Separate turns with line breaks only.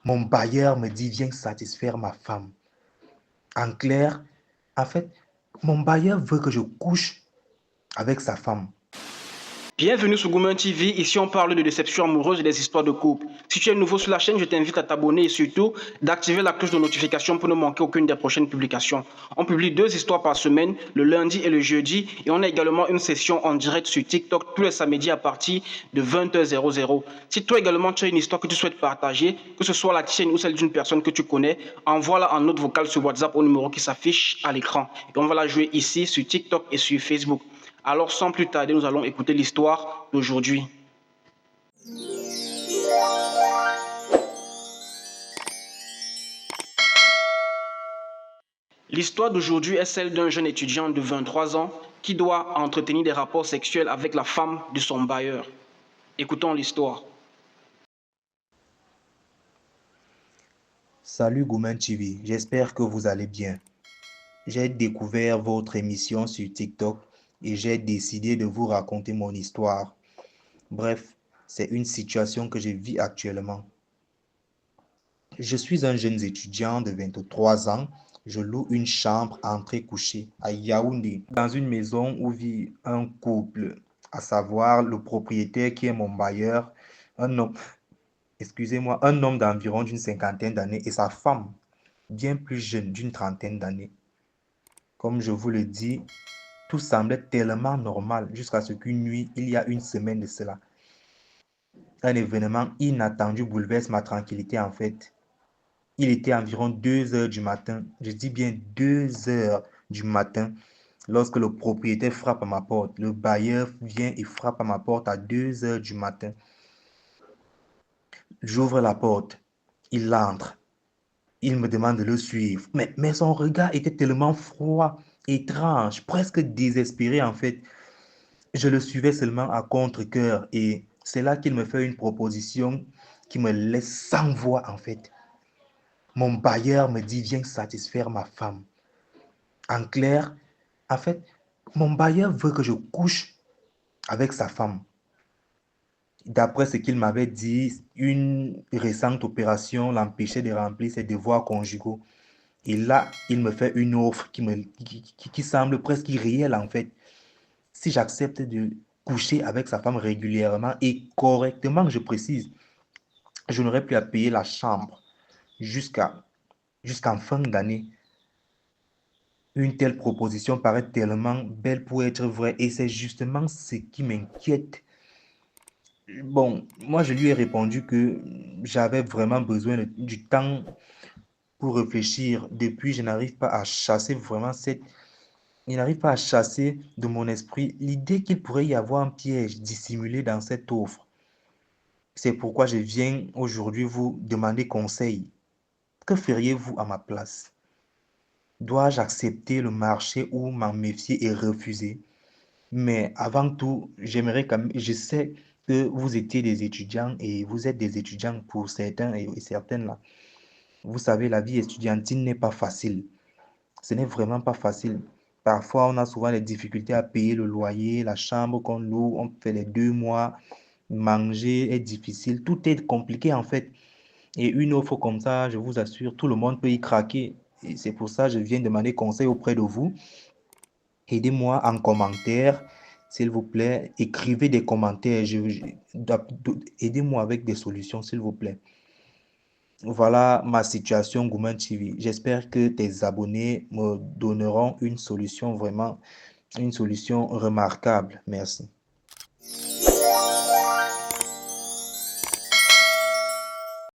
Mon bailleur me dit, viens satisfaire ma femme. En clair, en fait, mon bailleur veut que je couche avec sa femme.
Bienvenue sur Gourmand TV, ici on parle de déception amoureuse et des histoires de couple. Si tu es nouveau sur la chaîne, je t'invite à t'abonner et surtout d'activer la cloche de notification pour ne manquer aucune des prochaines publications. On publie 2 histoires par semaine, le lundi et le jeudi, et on a également une session en direct sur TikTok tous les samedis à partir de 20h00. Si toi également tu as une histoire que tu souhaites partager, que ce soit la tienne ou celle d'une personne que tu connais, envoie-la en note vocale sur WhatsApp au numéro qui s'affiche à l'écran. Et on va la jouer ici sur TikTok et sur Facebook. Alors sans plus tarder, nous allons écouter l'histoire d'aujourd'hui. L'histoire d'aujourd'hui est celle d'un jeune étudiant de 23 ans qui doit entretenir des rapports sexuels avec la femme de son bailleur. Écoutons l'histoire.
Salut Gourmand TV, j'espère que vous allez bien. J'ai découvert votre émission sur TikTok et j'ai décidé de vous raconter mon histoire. Bref, c'est une situation que je vis actuellement. Je suis un jeune étudiant de 23 ans. Je loue une chambre entrée-couchée à Yaoundé, dans une maison où vit un couple, à savoir le propriétaire qui est mon bailleur, un homme, un homme d'environ d'une cinquantaine d'années et sa femme, bien plus jeune, d'une trentaine d'années. Comme je vous le dis, tout semblait tellement normal jusqu'à ce qu'une nuit, il y a une semaine de cela, un événement inattendu bouleverse ma tranquillité en fait. Il était environ 2 heures du matin, je dis bien 2 heures du matin, lorsque le propriétaire frappe à ma porte. Le bailleur vient et frappe à ma porte à 2 heures du matin. J'ouvre la porte, il entre, il me demande de le suivre. Mais son regard était tellement froid, étrange, presque désespéré en fait. Je le suivais seulement à contre-cœur et c'est là qu'il me fait une proposition qui me laisse sans voix en fait. Mon bailleur me dit, viens satisfaire ma femme. En clair, en fait, mon bailleur veut que je couche avec sa femme. D'après ce qu'il m'avait dit, une récente opération l'empêchait de remplir ses devoirs conjugaux. Et là, il me fait une offre qui semble presque irréelle en fait. Si j'accepte de coucher avec sa femme régulièrement et correctement, je précise, je n'aurai plus à payer la chambre jusqu'à jusqu'en fin d'année. Une telle proposition paraît tellement belle pour être vraie et c'est justement ce qui m'inquiète. Bon, moi je lui ai répondu que j'avais vraiment besoin du temps pour réfléchir. Depuis, je n'arrive pas à chasser vraiment cette... Il n'arrive pas à chasser de mon esprit l'idée qu'il pourrait y avoir un piège dissimulé dans cette offre. C'est pourquoi je viens aujourd'hui vous demander conseil. Que feriez-vous à ma place? Dois-je accepter le marché ou m'en méfier et refuser? Mais avant tout, j'aimerais quand même, je sais que vous étiez des étudiants et vous êtes des étudiants pour certains et certaines là. Vous savez, la vie estudiantine n'est pas facile. Ce n'est vraiment pas facile. Parfois, on a souvent des difficultés à payer le loyer, la chambre qu'on loue, on fait les 2 mois, manger est difficile, tout est compliqué en fait. Et une offre comme ça, je vous assure, tout le monde peut y craquer. Et c'est pour ça que je viens demander conseil auprès de vous. Aidez-moi en commentaire, s'il vous plaît. Écrivez des commentaires. Aidez-moi avec des solutions, s'il vous plaît. Voilà ma situation, Gourmand TV. J'espère que tes abonnés me donneront une solution vraiment, une solution remarquable. Merci.